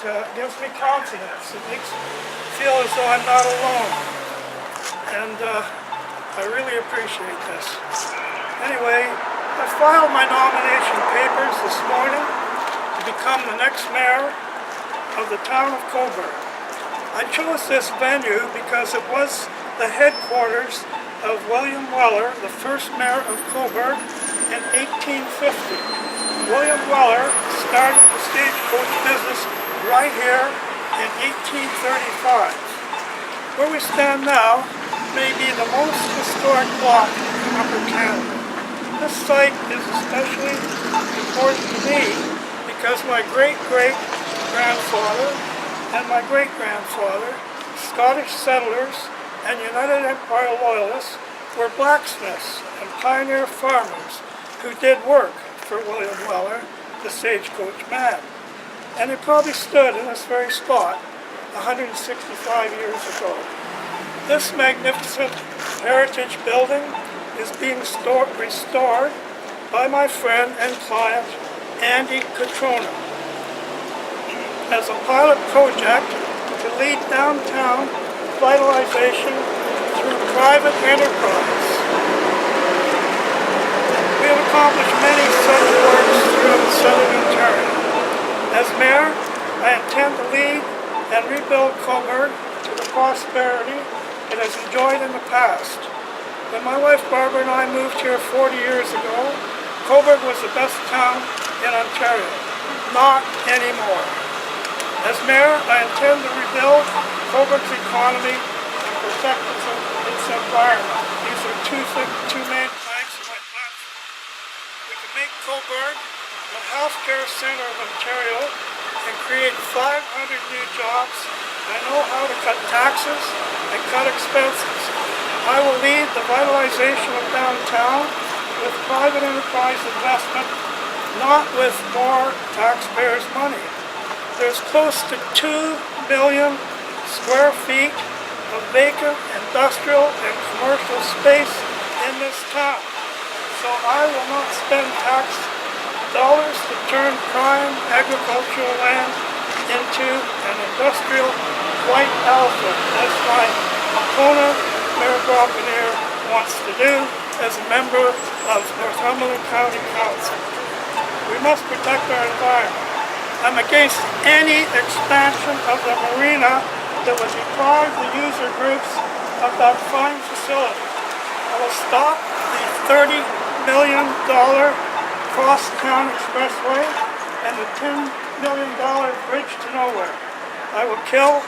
gives me confidence. It makes me feel as though I'm not alone. And I really appreciate this. Anyway, I filed my nomination papers this morning to become the next mayor of the town of Cobourg. I chose this venue because it was the headquarters of William Weller, the first mayor of Cobourg, in 1850. William Weller started the stagecoach business right here in 1835. Where we stand now may be the most historic block in Upper Canada. This site is especially important to me because my great-great-grandfather and my great-grandfather, Scottish settlers and United Empire Loyalists, were blacksmiths and pioneer farmers who did work for William Weller, the stagecoach man. And it probably stood in this very spot 165 years ago. This magnificent heritage building is being restored by my friend and client, Andy Catrona, as a pilot project to lead downtown vitalization through private enterprise. We have accomplished many such works throughout southern Ontario. As mayor, I intend to lead and rebuild Cobourg to the prosperity it has enjoyed in the past. When my wife Barbara and I moved here 40 years ago, Cobourg was the best town in Ontario. Not anymore. As mayor, I intend to rebuild Cobourg's economy and protect its environment. These are two main planks of my platform. We can make Cobourg the healthcare centre of Ontario and create 500 new jobs. I know how to cut taxes and cut expenses. I will lead the vitalization of downtown with private enterprise investment, not with more taxpayers' money. There's close to 2 million square feet of vacant industrial and commercial space in this town. So I will not spend tax dollars to turn prime agricultural land into an industrial white elephant, as my opponent, Mayor Brockenier, wants to do as a member of Northumberland County Council. We must protect our environment. I'm against any expansion of the marina that would deprive the user groups of that fine facility. I will stop the $30 million cross-town expressway and the $10 million bridge to nowhere. I will kill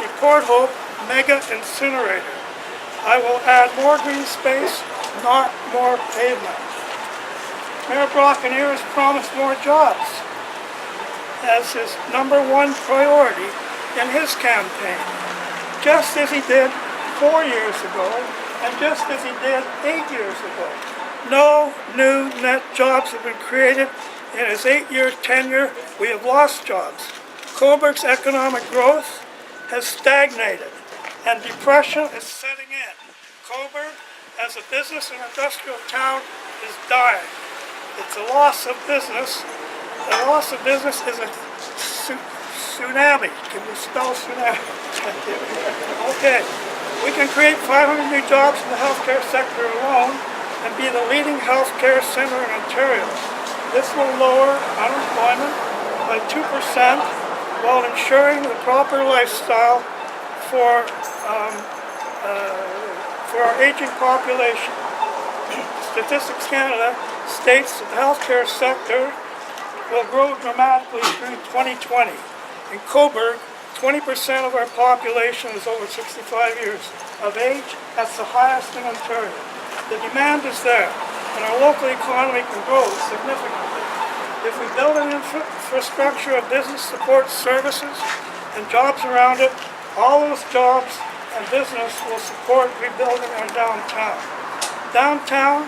the Port Hope mega incinerator. I will add more green space, not more pavement. Mayor Brockenier has promised more jobs as his #1 priority in his campaign, just as he did 4 years ago and just as he did 8 years ago. No new net jobs have been created in his 8-year tenure. We have lost jobs. Cobourg's economic growth has stagnated and depression is setting in. Cobourg, as a business and industrial town, is dying. It's a loss of business. The loss of business is a tsunami. Can you spell tsunami? Okay. We can create 500 new jobs in the healthcare sector alone and be the leading healthcare center in Ontario. This will lower unemployment by 2% while ensuring the proper lifestyle for our aging population. Statistics Canada states that the healthcare sector will grow dramatically through 2020. In Cobourg, 20% of our population is over 65 years of age. That's the highest in Ontario. The demand is there, and our local economy can grow significantly. If we build an infrastructure of business support services and jobs around it, all those jobs and business will support rebuilding our downtown. Downtown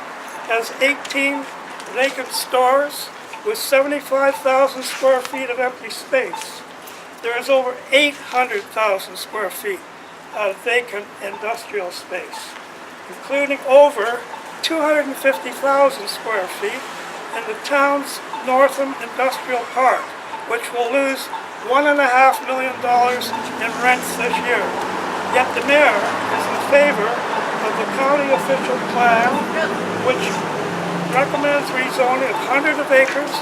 has 18 vacant stores with 75,000 square feet of empty space. There is over 800,000 square feet of vacant industrial space, including over 250,000 square feet in the town's Northam Industrial Park, which will lose $1.5 million in rents this year. Yet the mayor is in favor of the county official plan, which recommends rezoning of hundreds of acres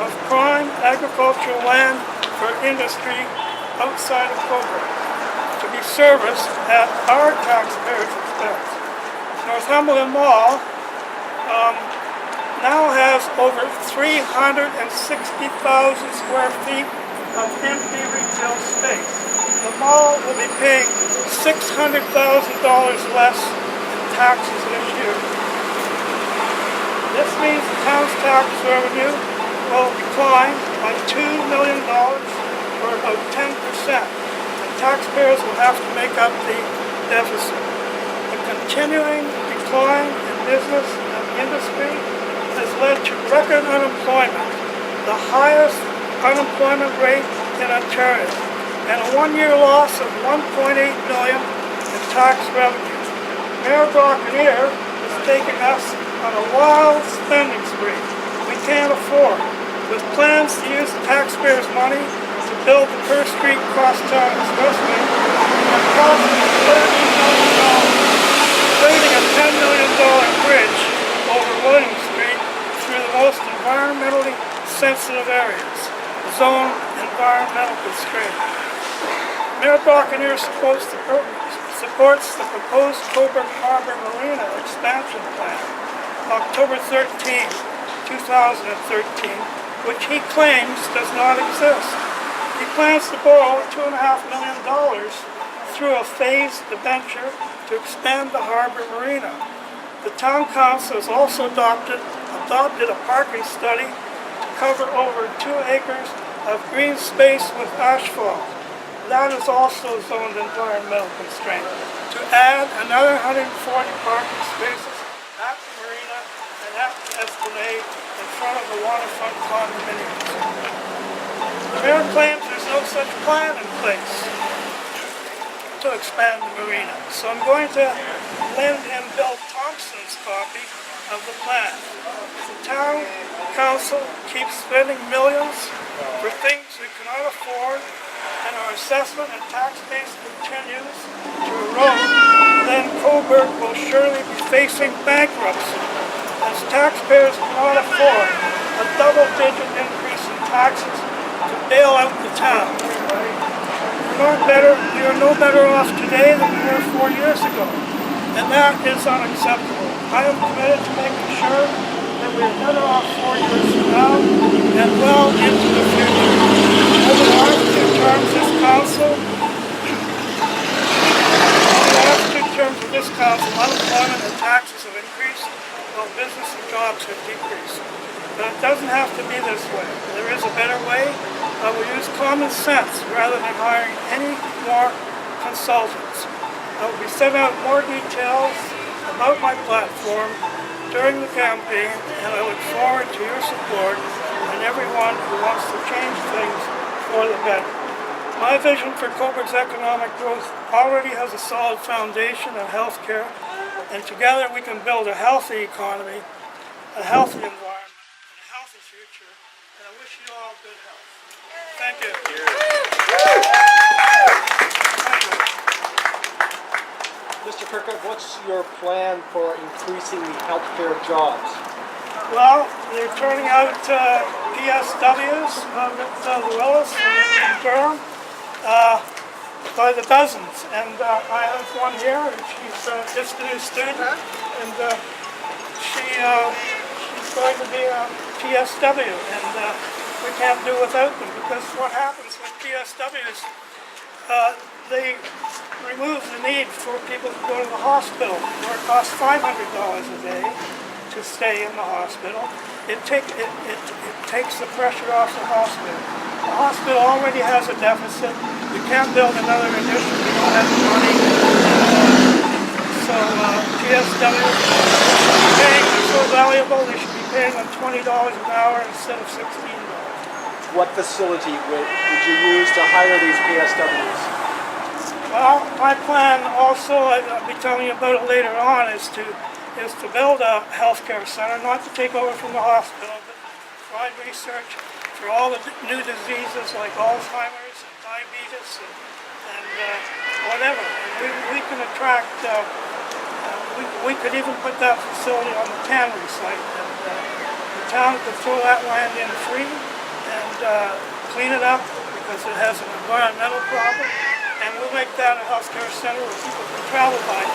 of prime agricultural land for industry outside of Cobourg to be serviced at our taxpayers' expense. Northumberland Mall now has over 360,000 square feet of empty retail space. The mall will be paying $600,000 less in taxes this year. This means the town's tax revenue will decline by $2 million, or about 10%. And taxpayers will have to make up the deficit. The continuing decline in business and industry has led to record unemployment, the highest unemployment rate in Ontario, and a one-year loss of $1.8 million in tax revenue. Mayor Brockenier is taking us on a wild spending spree we can't afford, with plans to use the taxpayers' money to build the First Street Crosstown Expressway and cost $30 million, including a $10 million bridge over William Street through the most environmentally sensitive areas, zone environmental constraint. Mayor Brockenier supports the proposed Cobourg Harbour Marina expansion plan, October 13, 2013, which he claims does not exist. He plans to borrow $2.5 million through a phased debenture to expand the harbour marina. The town council has also adopted a parking study to cover over 2 acres of green space with asphalt. That is also zoned environmental constraint. To add another 140 parking spaces at the marina and at the Esplanade in front of the waterfront condominiums. The mayor claims there's no such plan in place to expand the marina, so I'm going to lend him Bill Thompson's copy of the plan. The town council keeps spending millions for things we cannot afford, and our assessment and tax base continues to erode, then Cobourg will surely be facing bankruptcy, as taxpayers cannot afford a double-digit increase in taxes to bail out the town. We are no better off today than we were 4 years ago, and that is unacceptable. I am committed to making sure that we are better off 4 years from now and well into the future. Over the last 2 terms of this council, unemployment and taxes have increased while business and jobs have decreased. But it doesn't have to be this way. There is a better way. I will use common sense rather than hiring any more consultants. I will be sending out more details about my platform during the campaign, and I look forward to your support and everyone who wants to change things for the better. My vision for Cobourg's economic growth already has a solid foundation in healthcare, and together we can build a healthy economy, a healthy environment, and a healthy future, and I wish you all good health. Thank you. Mr. Kirkup, what's your plan for increasing the healthcare jobs? Well, they're turning out PSWs at Willis and Durham by the dozens, and I have one here, and she's just a new student, and she's going to be a PSW, and we can't do without them, because what happens with PSWs, they remove the need for people to go to the hospital, where it costs $500 a day to stay in the hospital. It takes the pressure off the hospital. The hospital already has a deficit. You can't build another addition. We don't have the money. So PSWs should be paying, they're so valuable, they should be paying them $20 an hour instead of $16. What facility would you use to hire these PSWs? Well, my plan also, I'll be telling you about it later on, is to build a healthcare center, not to take over from the hospital, but provide research for all the new diseases like Alzheimer's and diabetes and whatever. We can attract, we could even put that facility on the tannery site, and the town could throw that land in free and clean it up because it has an environmental problem, and we'll make that a healthcare center where people can travel by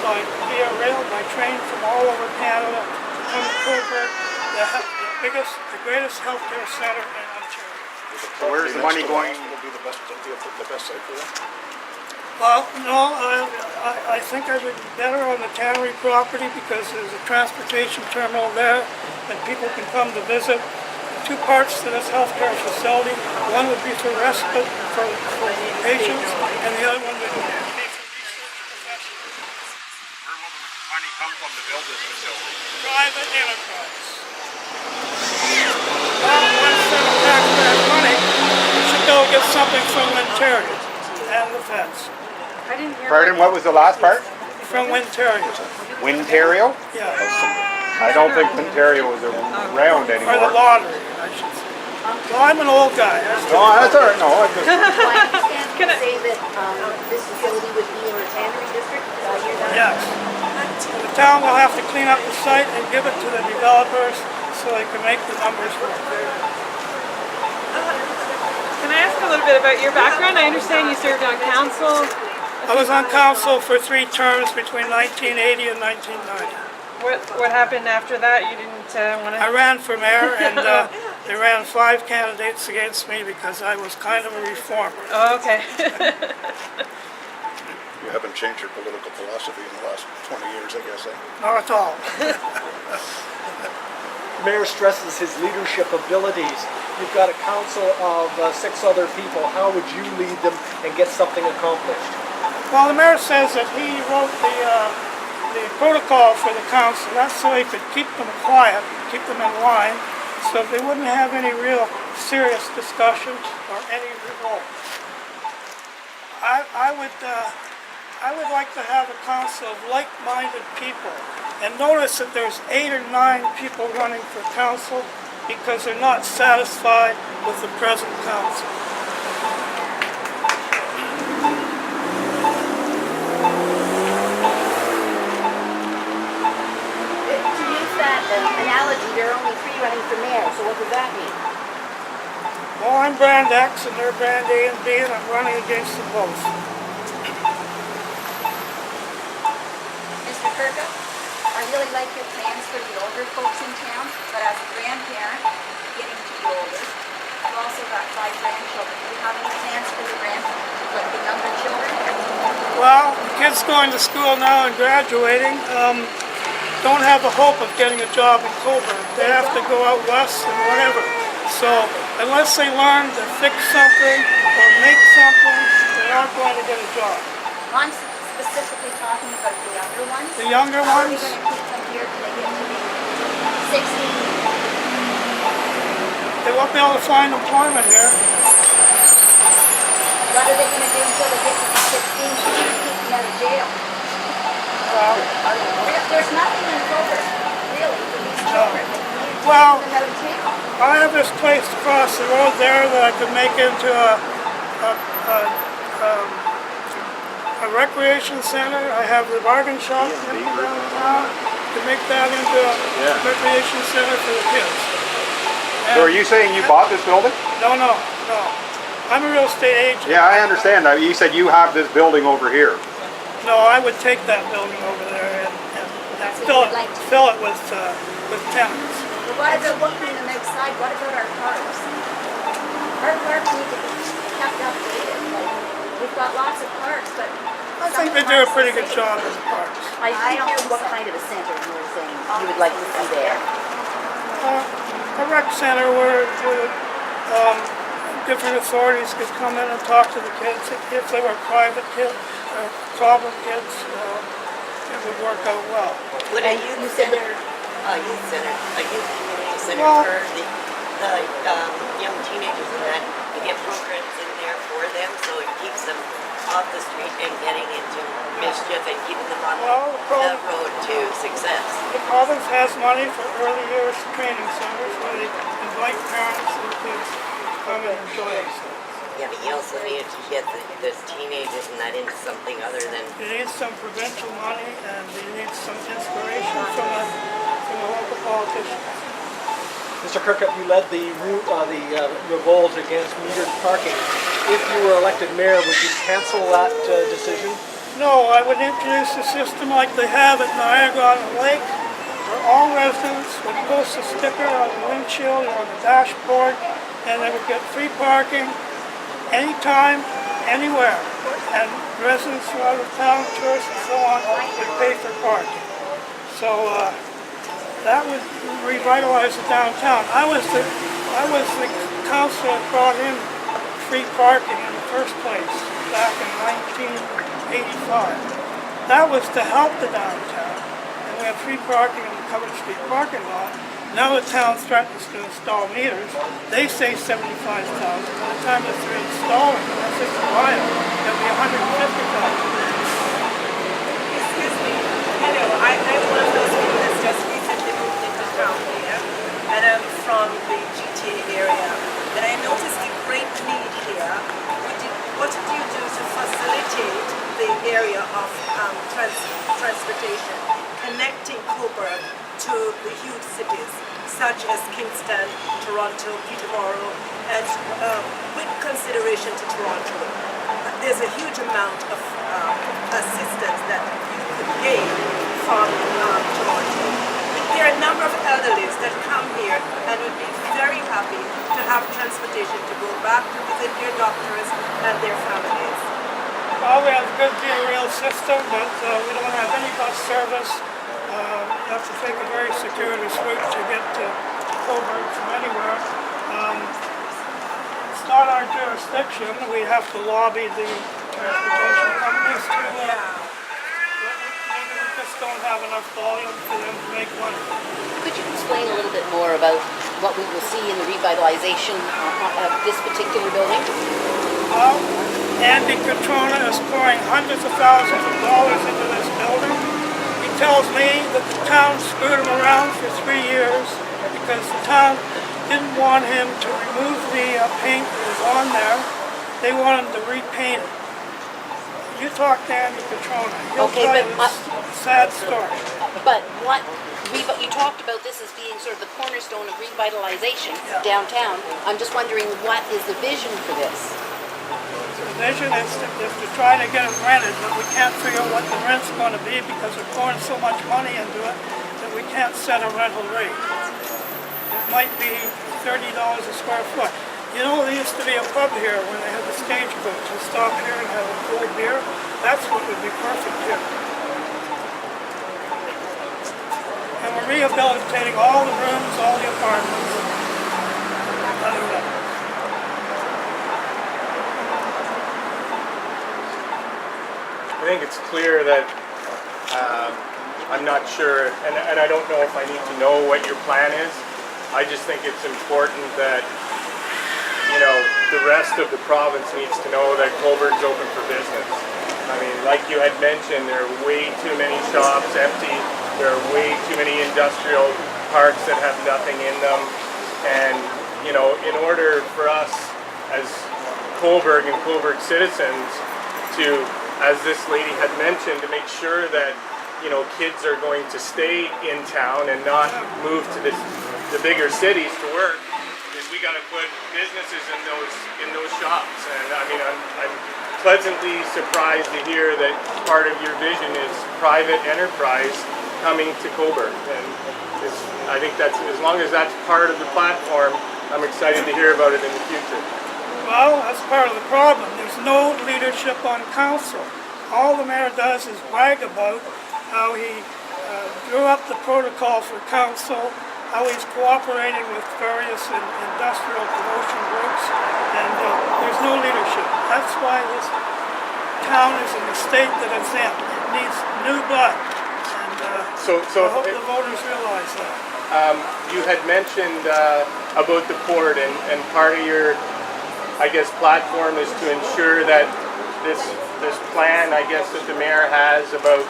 via rail, by train from all over Canada to come to Cobourg, the greatest healthcare center in Ontario. So where's the money going? Will be the best site for that? Well, no, I think I would be better on the tannery property because there's a transportation terminal there and people can come to visit. Two parts to this healthcare facility. One would be for respite for patients and the other one would be for research professionals. Where will the money come from to build this facility? Private enterprise. Well, once they taxpayer money, we should go get something from Ontario and the feds. I didn't hear. Pardon, what was the last part? From Ontario. Wintario? Yeah. I don't think Ontario is around Or the anymore. lottery, I should say. Well, I'm an old guy. No, that's all right. No, I just, Can I- say that this facility would be in the tannery district? Yes. The town will have to clean up the site and give it to the developers so they can make the numbers work. Can I ask a little bit about your background? I understand you served on council. I was on council for 3 terms between 1980 and 1990. What happened after that? You didn't want I to. ran for mayor and they ran 5 candidates against me because I was kind of a reformer. Oh, okay. You haven't changed your political philosophy in the last 20 years, I guess. Not at all. The mayor stresses his leadership abilities. You've got a council of 6 other people. How would you lead them and get something accomplished? Well, the mayor says that he wrote the protocol for the council. That's so he could keep them quiet, keep them in line, so they wouldn't have any real serious discussions or any revolt. I would like to have a council of like-minded people. And notice that there's 8 or 9 people running for council because they're not satisfied with the present council. To use that analogy, there are only 3 running for mayor, so what does that mean? Well, I'm brand X and they're brand A and B and I'm running against them both. Mr. Kirkup, I really like your plans for the older folks in town, but as a grandparent, getting to be older, I've also got 5 grandchildren. Do you have any plans for the the younger children? Well, the kids going to school now and graduating don't have the hope of getting a job in Cobourg. They have to go out west and whatever. So unless they learn to fix something or make something, they're not going to get a job. I'm specifically talking about the younger ones. The younger How are you ones? going to keep them here till they get to be 16? They won't be able to find employment here. What are they going to do until they get to be 16 to keep them out of jail? Well, There's nothing in Cobourg, really, for these children. well, Keep them out of jail. I have this place across the road there that I could make into a recreation center. I have the bargain shop downtown. To make that into a recreation center for the kids. so are you saying you bought this building? No. I'm a real estate agent. Yeah, I understand that. You said you have this building over here. No, I would take that building over there and fill it with tenants. But what about looking them outside? What about our parks? Our parks need to be kept updated. Like, we've got lots of parks, but I think they do a pretty good job in the parks. I didn't hear what kind of a center you were saying you would like to see there. A rec center where different authorities could come in and talk to the kids. If they were private kids or problem kids, it would work out well. Would a youth center, a youth community center Well- for the young teenagers and that, to get programs in there for them, so it keeps them off the street and getting into mischief and keeping them on Well, the road to success. The province has money for early years training centers where they invite parents and kids to come and enjoy themselves. Yeah, but you also need to get the teenagers and that into something other than. You need some provincial money and you need some inspiration from the local politicians. Mr. Kirkup, you led the revolt against metered parking. If you were elected mayor, would you cancel that decision? No, I would introduce a system like they have at Niagara on the Lake, where all residents would post a sticker on the windshield or on the dashboard, and they would get free parking anytime, anywhere. And residents from out of town, tourists and so on, would pay for parking. So that would revitalize the downtown. I was the council that brought in free parking in the first place back in 1985. That was to help the downtown. And we have free parking in the Covered Street parking lot. Now the town threatens to install meters. They say 75,000. By the time that they're installing them, that's just wild. It'll be 150,000. Excuse me. Hello, I'm one of those people that's just recently moved into town here, and I'm from the GTA area. And I noticed a great need here. What did you do to facilitate the area of transportation, connecting Cobourg to the huge cities such as Kingston, Toronto, Peterborough, and with consideration to Toronto? There's a huge amount of assistance that you could gain from Toronto. There are a number of elderlies that come here and would be very happy to have transportation to go back to visit their doctors and their families. Well, we have a good rail system, but we don't have any bus service. You have to take a very circuitous route to get to Cobourg from anywhere. It's not our jurisdiction. We have to lobby the transportation companies to maybe we just don't have enough volume for them to make money. Could you explain a little bit more about what we will see in the revitalization of this particular building? Well, Andy Catrona is pouring hundreds of thousands of dollars into this building. He tells me that the town screwed him around for 3 years because the town didn't want him to remove the paint that was on there. They wanted him to repaint it. You talk to Andy Catrona. He'll tell you this sad story. But you talked about this as being sort of the cornerstone of revitalization downtown. I'm just wondering, what is the vision for this? The vision is to try to get it rented, but we can't figure out what the rent's going to be because we're pouring so much money into it that we can't set a rental rate. It might be $30 a square foot. You know, there used to be a pub here when they had the stagecoach. We stop here and have a cold beer. That's what would be perfect here. And we're rehabilitating all the rooms, all the apartments. I think it's clear that I'm not sure, and I don't know if I need to know what your plan is. I just think it's important that, you know, the rest of the province needs to know that Cobourg's open for business. I mean, like you had mentioned, there are way too many shops empty. There are way too many industrial parks that have nothing in them. And, you know, in order for us as Cobourg and Cobourg citizens to, as this lady had mentioned, to make sure that, you know, kids are going to stay in town and not move to the bigger cities to work, is we got to put businesses in those shops. And I mean, I'm pleasantly surprised to hear that part of your vision is private enterprise coming to Cobourg. And I think that's, as long as that's part of the platform, I'm excited to hear about it in the future. Well, that's part of the problem. There's no leadership on council. All the mayor does is brag about how he drew up the protocol for council, how he's cooperating with various industrial promotion groups, and there's no leadership. That's why this town is in the state that it's in. It needs new blood, and I hope the voters realize that. You had mentioned about the port, and part of your, I guess, platform is to ensure that this plan, I guess, that the mayor has about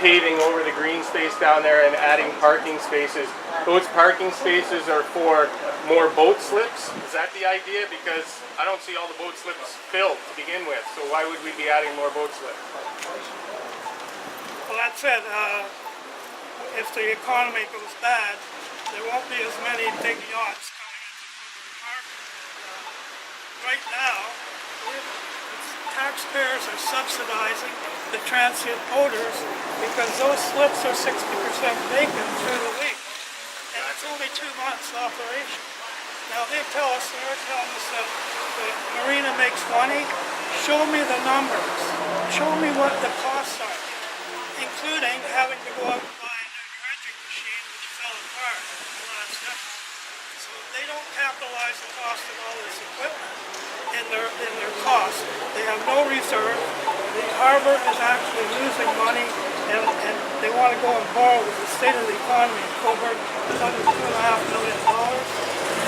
paving over the green space down there and adding parking spaces. Those parking spaces are for more boat slips. Is that the idea? Because I don't see all the boat slips filled to begin with. So why would we be adding more boat slips? Well, that said, if the economy goes bad, there won't be as many big yachts coming into Cobourg Harbor. Right now, taxpayers are subsidizing the transient boaters because those slips are 60% vacant through the week. And it's only 2 months operation. Now they're telling us that the marina makes money. Show me the numbers. Show me what the costs are, including having to go out and buy a new dredging machine which fell apart in the last decade. So they don't capitalize the cost of all this equipment in their cost. They have no reserve. The harbor is actually losing money, and they want to go and borrow with the state of the economy in Cobourg. It's under $2.5 million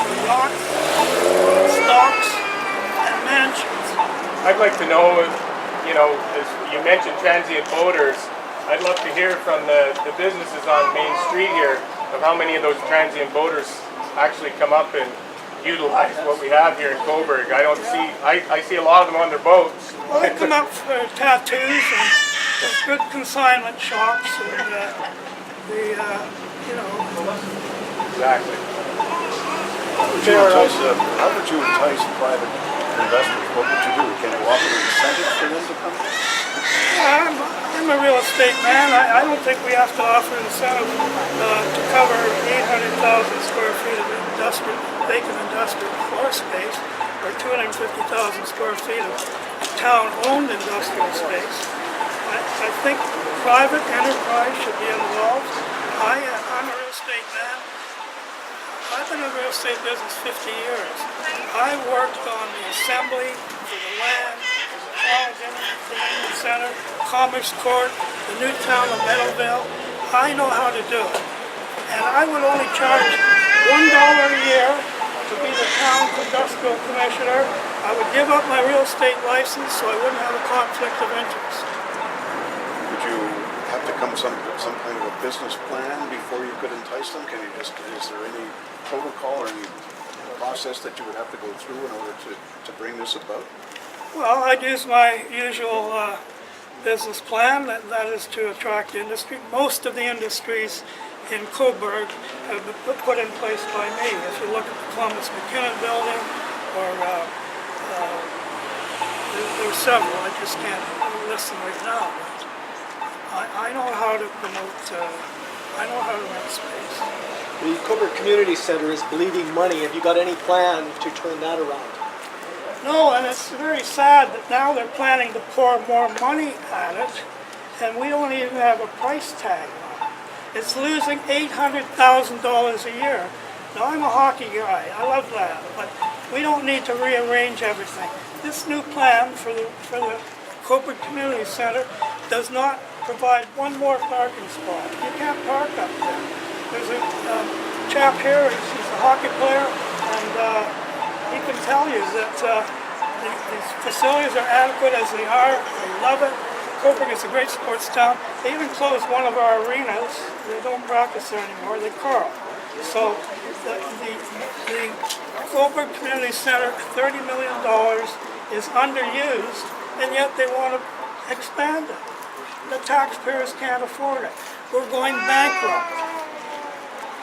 for yachts, stocks, and mansions. I'd like to know, you know, as you mentioned transient boaters, I'd love to hear from the businesses on Main Street here of how many of those transient boaters actually come up and utilize what we have here in Cobourg. I don't see, I see a lot of them on their boats. Well, they come up for tattoos, and there's good consignment shops, and you know. Exactly. How would you entice private investors? What would you do? Can you offer an incentive for them to come? I'm a real estate man. I don't think we have to offer incentive to cover 800,000 square feet of vacant industrial floor space, or 250,000 square feet of town-owned industrial space. I think private enterprise should be involved. I'm a real estate man. I've been in the real estate business 50 years. I worked on the assembly for the land, the College Entertainment Center, Commerce Court, the new town of Meadowvale. I know how to do it. And I would only charge $1 a year to be the town's industrial commissioner. I would give up my real estate license so I wouldn't have a conflict of interest. Would you have to come some kind of a business plan before you could entice them? Can you just, is there any protocol or any process that you would have to go through in order to bring this about? Well, I'd use my usual business plan, that is to attract industry. Most of the industries in Cobourg have been put in place by me. If you look at the Columbus McKinnon building, or there's several, I just can't list them right now. But I know how to promote, I know how to rent space. The Cobourg Community Center is bleeding money. Have you got any plan to turn that around? No, and it's very sad that now they're planning to pour more money at it, and we don't even have a price tag on it. It's losing $800,000 a year. Now, I'm a hockey guy. I love that, but we don't need to rearrange everything. This new plan for the Cobourg Community Center does not provide one more parking spot. You can't park up there. There's a chap here, he's a hockey player, and he can tell you that these facilities are adequate as they are. They love it. Cobourg is a great sports town. They even closed one of our arenas. They don't practice there anymore. They curl. So the Cobourg Community Center, $30 million, is underused, and yet they want to expand it. The taxpayers can't afford it. We're going bankrupt.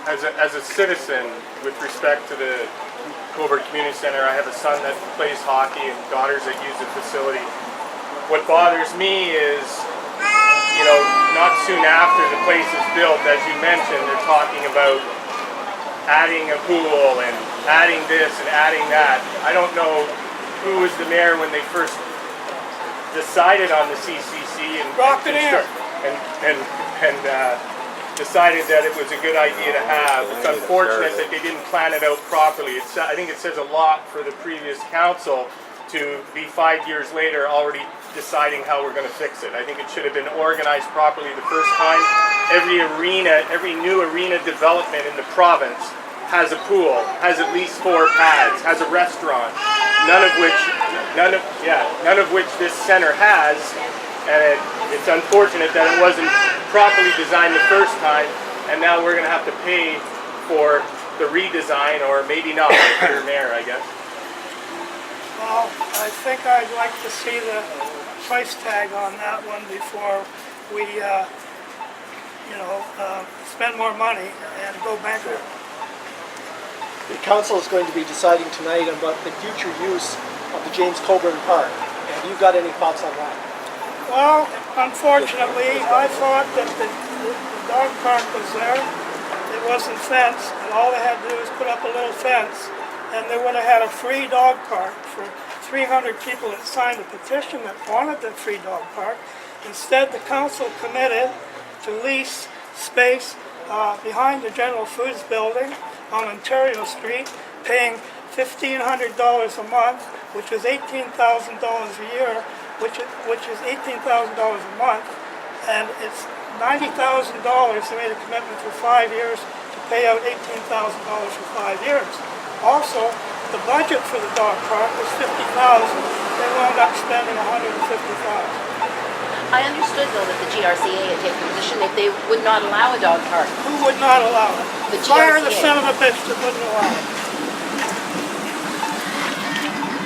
As a citizen, with respect to the Cobourg Community Center, I have a son that plays hockey and daughters that use the facility. What bothers me is, you know, not soon after the place is built, as you mentioned, they're talking about adding a pool and adding this and adding that. I don't know who was the mayor when they first decided on the CCC and decided that it was a good idea to have. It's unfortunate that they didn't plan it out properly. I think it says a lot for the previous council to be 5 years later already deciding how we're going to fix it. I think it should have been organized properly the first time. Every new arena development in the province has a pool, has at least 4 pads, has a restaurant. none of which this center has, and it's unfortunate that it wasn't properly designed the first time, and now we're going to have to pay for the redesign, or maybe not, Mr. Mayor, I guess. Well, I think I'd like to see the price tag on that one before we, spend more money and go bankrupt. The council is going to be deciding tonight about the future use of the James Cobourg Park. Have you got any thoughts on that? Well, unfortunately, I thought that the dog park was there. It wasn't fenced, and all they had to do was put up a little fence, and they would have had a free dog park for 300 people that signed a petition that wanted the free dog park. Instead, the council committed to lease space behind the General Foods building on Ontario Street, paying $1,500 a month, which is $18,000 a year, which is $18,000 a month, and it's $90,000. They made a commitment for 5 years to pay out $18,000 for 5 years. Also, the budget for the dog park was $50,000. They wound up spending $150,000. I understood though that the GRCA had taken a position that they would not allow a dog park. Who would not allow it? The Fire the GRCA. son of a bitch that wouldn't allow it.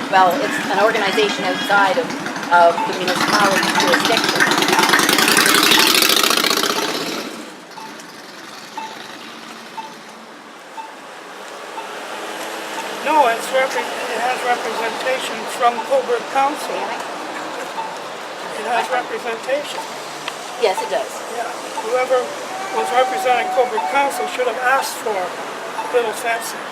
Well, it's an organization outside of the municipality jurisdiction. No, it has representation from Cobourg Council. It has representation. Yes, it does. Yeah. Whoever was representing Cobourg Council should have asked for a little fencing.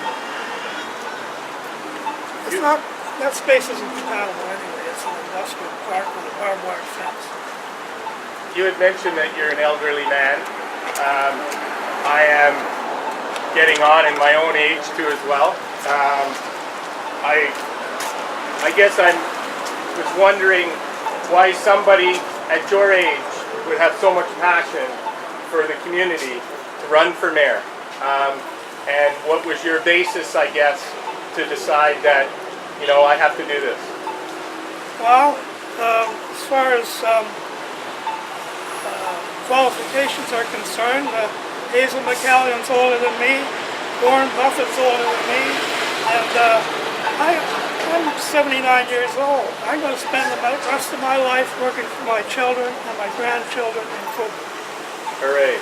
It's not, that space isn't compatible anyway. It's an industrial park with a barbed wire fence. You had mentioned that you're an elderly man. I am getting on in my own age too as well. I guess I was wondering why somebody at your age would have so much passion for the community to run for mayor. And what was your basis, I guess, to decide that, I have to do this? Well, as far as qualifications are concerned, Hazel McCallion's older than me, Warren Buffett's older than me, and I'm 79 years old. I'm going to spend the rest of my life working for my children and my grandchildren in Cobourg. Hooray.